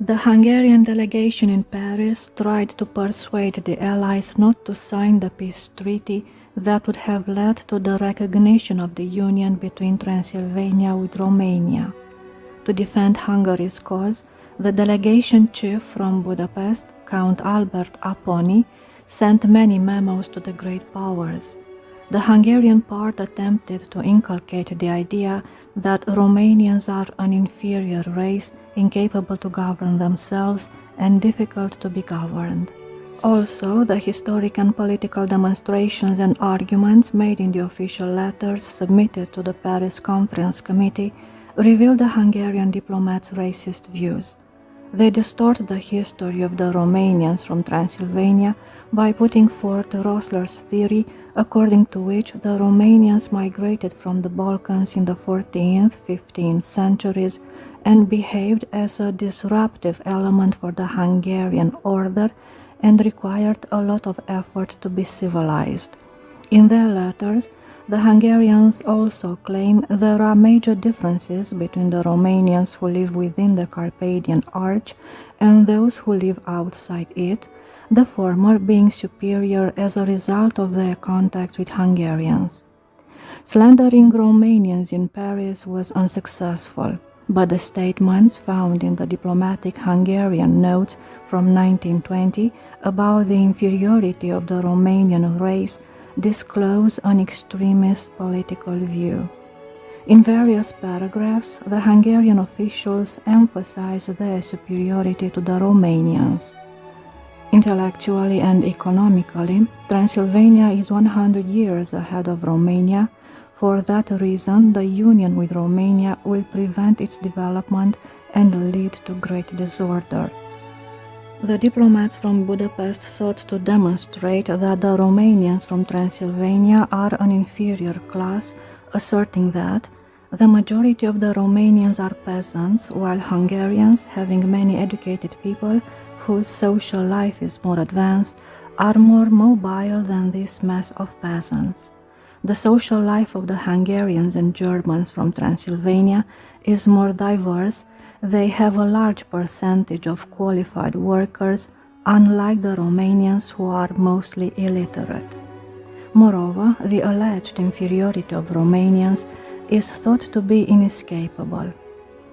The Hungarian delegation in Paris tried to persuade the Allies not to sign the peace treaty that would have led to the recognition of the union between Transylvania with Romania. To defend Hungary's cause, the delegation chief from Budapest, Count Albert Apponyi, sent many memos to the great powers. The Hungarian part attempted to inculcate the idea that Romanians are an inferior race, incapable to govern themselves and difficult to be governed. Also, the historic and political demonstrations and arguments made in the official letters submitted to the Paris Conference Committee reveal the Hungarian diplomats' racist views. They distort the history of the Romanians from Transylvania by putting forth Rossler's theory, according to which the Romanians migrated from the Balkans in the 14th, 15th centuries and behaved as a disruptive element for the Hungarian order and required a lot of effort to be civilized. In their letters, the Hungarians also claim there are major differences between the Romanians who live within the Carpathian Arch and those who live outside it, the former being superior as a result of their contacts with Hungarians. Slandering Romanians in Paris was unsuccessful, but the statements found in the diplomatic Hungarian notes from 1920 about the inferiority of the Romanian race disclose an extremist political view. In various paragraphs, the Hungarian officials emphasize their superiority to the Romanians. Intellectually and economically, Transylvania is 100 years ahead of Romania. For that reason, the union with Romania will prevent its development and lead to great disorder. The diplomats from Budapest sought to demonstrate that the Romanians from Transylvania are an inferior class, asserting that the majority of the Romanians are peasants, while Hungarians, having many educated people whose social life is more advanced, are more mobile than this mass of peasants. The social life of the Hungarians and Germans from Transylvania is more diverse. They have a large percentage of qualified workers, unlike the Romanians who are mostly illiterate. Moreover, the alleged inferiority of Romanians is thought to be inescapable.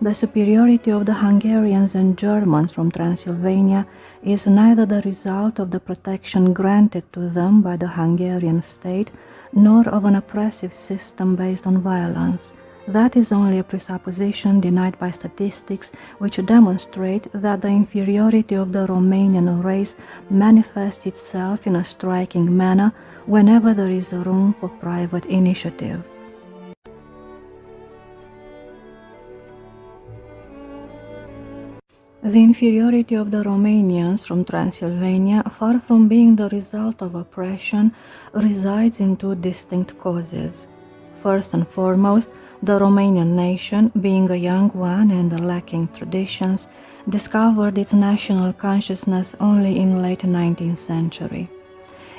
The superiority of the Hungarians and Germans from Transylvania is neither the result of the protection granted to them by the Hungarian state, nor of an oppressive system based on violence. That is only a presupposition denied by statistics, which demonstrate that the inferiority of the Romanian race manifests itself in a striking manner whenever there is room for private initiative. The inferiority of the Romanians from Transylvania, far from being the result of oppression, resides in two distinct causes. First and foremost, the Romanian nation, being a young one and lacking traditions, discovered its national consciousness only in late 19th century.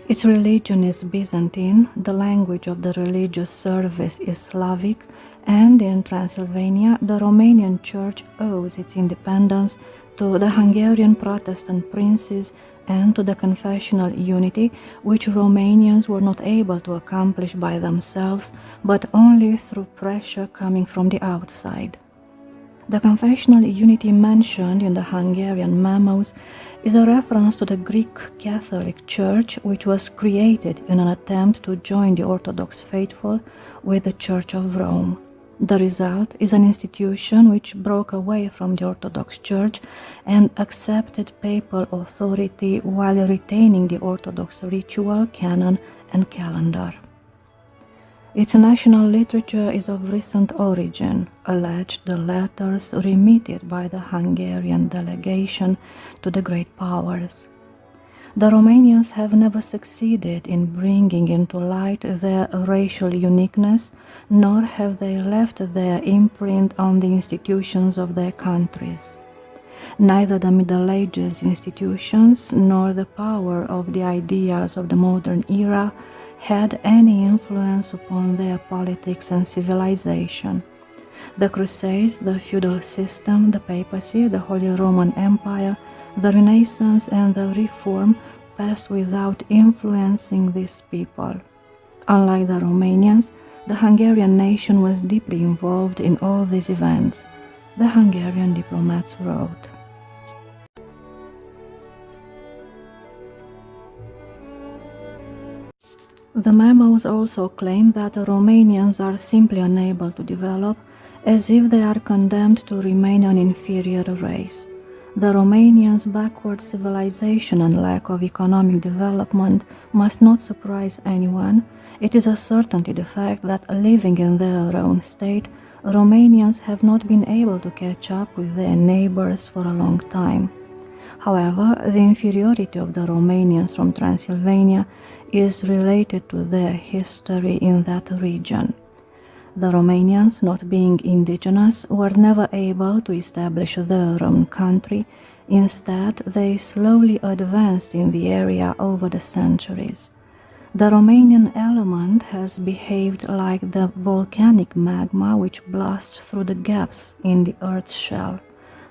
Its religion is Byzantine, the language of the religious service is Slavic, and in Transylvania, the Romanian Church owes its independence to the Hungarian Protestant princes and to the confessional unity which Romanians were not able to accomplish by themselves, but only through pressure coming from the outside. The confessional unity mentioned in the Hungarian memos is a reference to the Greek Catholic Church, which was created in an attempt to join the Orthodox faithful with the Church of Rome. The result is an institution which broke away from the Orthodox Church and accepted papal authority while retaining the Orthodox ritual, canon, and calendar. Its national literature is of recent origin, alleged the letters remitted by the Hungarian delegation to the great powers. The Romanians have never succeeded in bringing into light their racial uniqueness, nor have they left their imprint on the institutions of their countries. Neither the Middle Ages institutions nor the power of the ideas of the modern era had any influence upon their politics and civilization. The Crusades, the feudal system, the papacy, the Holy Roman Empire, the Renaissance and the Reform passed without influencing these people. Unlike the Romanians, the Hungarian nation was deeply involved in all these events, the Hungarian diplomats wrote. The memos also claim that the Romanians are simply unable to develop, as if they are condemned to remain an inferior race. The Romanians' backward civilization and lack of economic development must not surprise anyone. It is a certainty the fact that living in their own state, Romanians have not been able to catch up with their neighbors for a long time. However, the inferiority of the Romanians from Transylvania is related to their history in that region. The Romanians, not being indigenous, were never able to establish their own country. Instead, they slowly advanced in the area over the centuries. The Romanian element has behaved like the volcanic magma which blasts through the gaps in the earth's shell.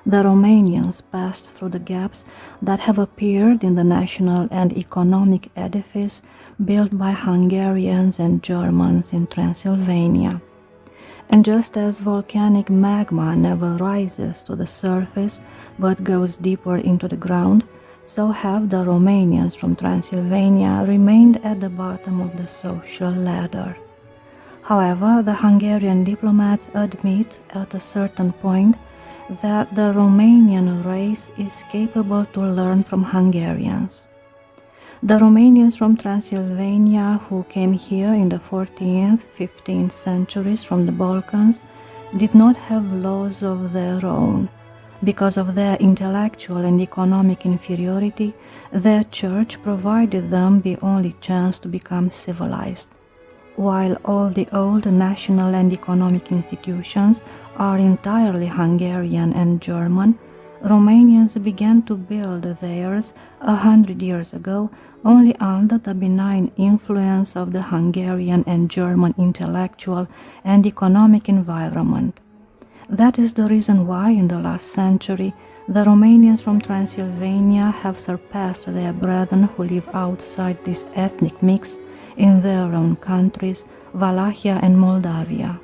The Romanians passed through the gaps that have appeared in the national and economic edifice built by Hungarians and Germans in Transylvania. And just as volcanic magma never rises to the surface but goes deeper into the ground, so have the Romanians from Transylvania remained at the bottom of the social ladder. However, the Hungarian diplomats admit at a certain point that the Romanian race is capable to learn from Hungarians. The Romanians from Transylvania who came here in the 14th, 15th centuries from the Balkans did not have laws of their own. Because of their intellectual and economic inferiority, their church provided them the only chance to become civilized. While all the old national and economic institutions are entirely Hungarian and German, Romanians began to build theirs 100 years ago only under the benign influence of the Hungarian and German intellectual and economic environment. That is the reason why in the last century the Romanians from Transylvania have surpassed their brethren who live outside this ethnic mix in their own countries, Wallachia and Moldavia.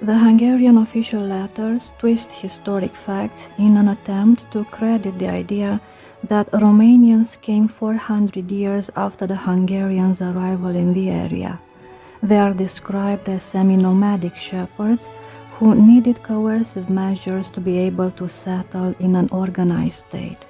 The Hungarian official letters twist historic facts in an attempt to credit the idea that Romanians came 400 years after the Hungarians' arrival in the area. They are described as semi-nomadic shepherds who needed coercive measures to be able to settle in an organized state.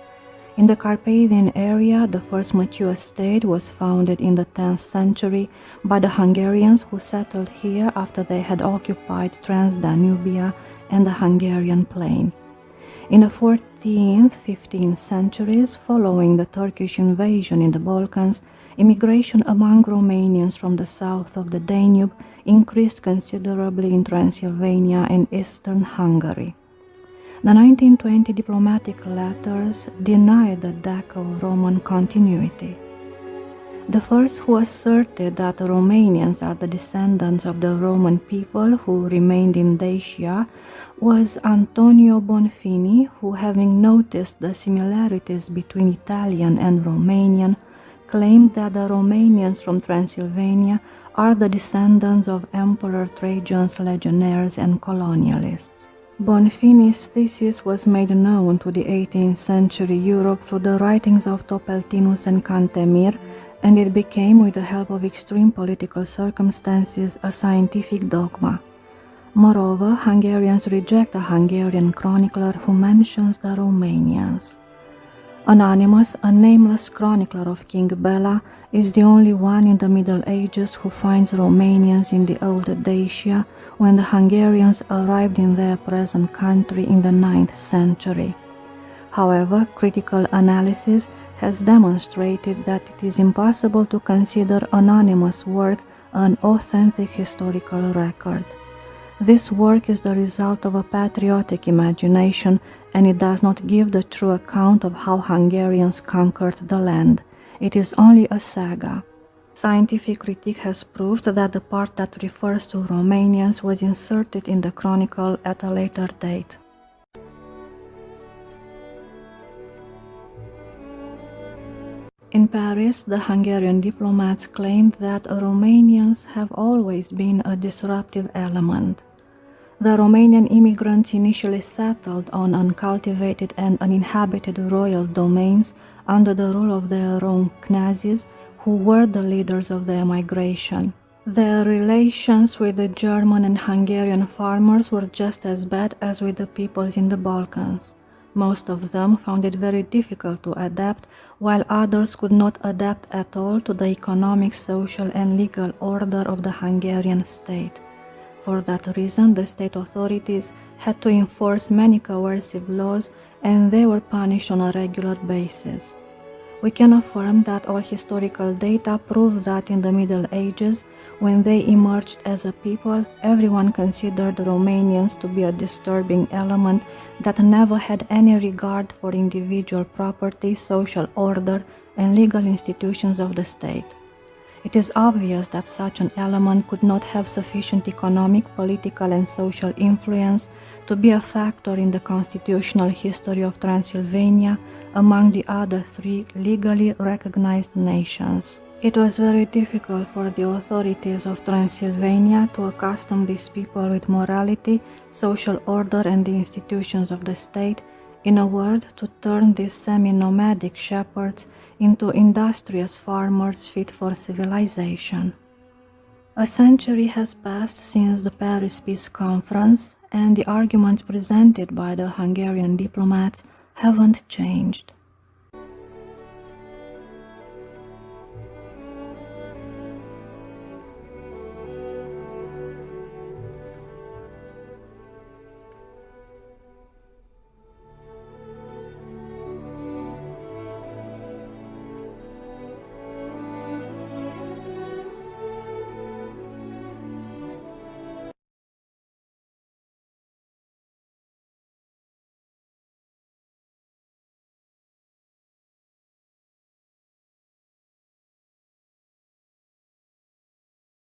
In the Carpathian area, the first mature state was founded in the 10th century by the Hungarians who settled here after they had occupied Transdanubia and the Hungarian plain. In the 14th, 15th centuries, following the Turkish invasion in the Balkans, immigration among Romanians from the south of the Danube increased considerably in Transylvania and eastern Hungary. The 1920 diplomatic letters deny the Daco-Roman continuity. The first who asserted that the Romanians are the descendants of the Roman people who remained in Dacia was Antonio Bonfini, who, having noticed the similarities between Italian and Romanian, claimed that the Romanians from Transylvania are the descendants of Emperor Trajan's legionnaires and colonialists. Bonfini's thesis was made known to the 18th century Europe through the writings of Topeltinus and Cantemir, and it became, with the help of extreme political circumstances, a scientific dogma. Moreover, Hungarians reject a Hungarian chronicler who mentions the Romanians. Anonymous, a nameless chronicler of King Bela, is the only one in the Middle Ages who finds Romanians in the old Dacia when the Hungarians arrived in their present country in the 9th century. However, critical analysis has demonstrated that it is impossible to consider anonymous work an authentic historical record. This work is the result of a patriotic imagination, and it does not give the true account of how Hungarians conquered the land. It is only a saga. Scientific critique has proved that the part that refers to Romanians was inserted in the chronicle at a later date. In Paris, the Hungarian diplomats claimed that Romanians have always been a disruptive element. The Romanian immigrants initially settled on uncultivated and uninhabited royal domains under the rule of their own knazes, who were the leaders of the migration. Their relations with the German and Hungarian farmers were just as bad as with the peoples in the Balkans. Most of them found it very difficult to adapt, while others could not adapt at all to the economic, social, and legal order of the Hungarian state. For that reason, the state authorities had to enforce many coercive laws, and they were punished on a regular basis. We can affirm that all historical data prove that in the Middle Ages, when they emerged as a people, everyone considered Romanians to be a disturbing element that never had any regard for individual property, social order, and legal institutions of the state. It is obvious that such an element could not have sufficient economic, political, and social influence to be a factor in the constitutional history of Transylvania among the other three legally recognized nations. It was very difficult for the authorities of Transylvania to accustom these people with morality, social order, and the institutions of the state, in a word, to turn these semi-nomadic shepherds into industrious farmers fit for civilization. A century has passed since the Paris Peace Conference, and the arguments presented by the Hungarian diplomats haven't changed.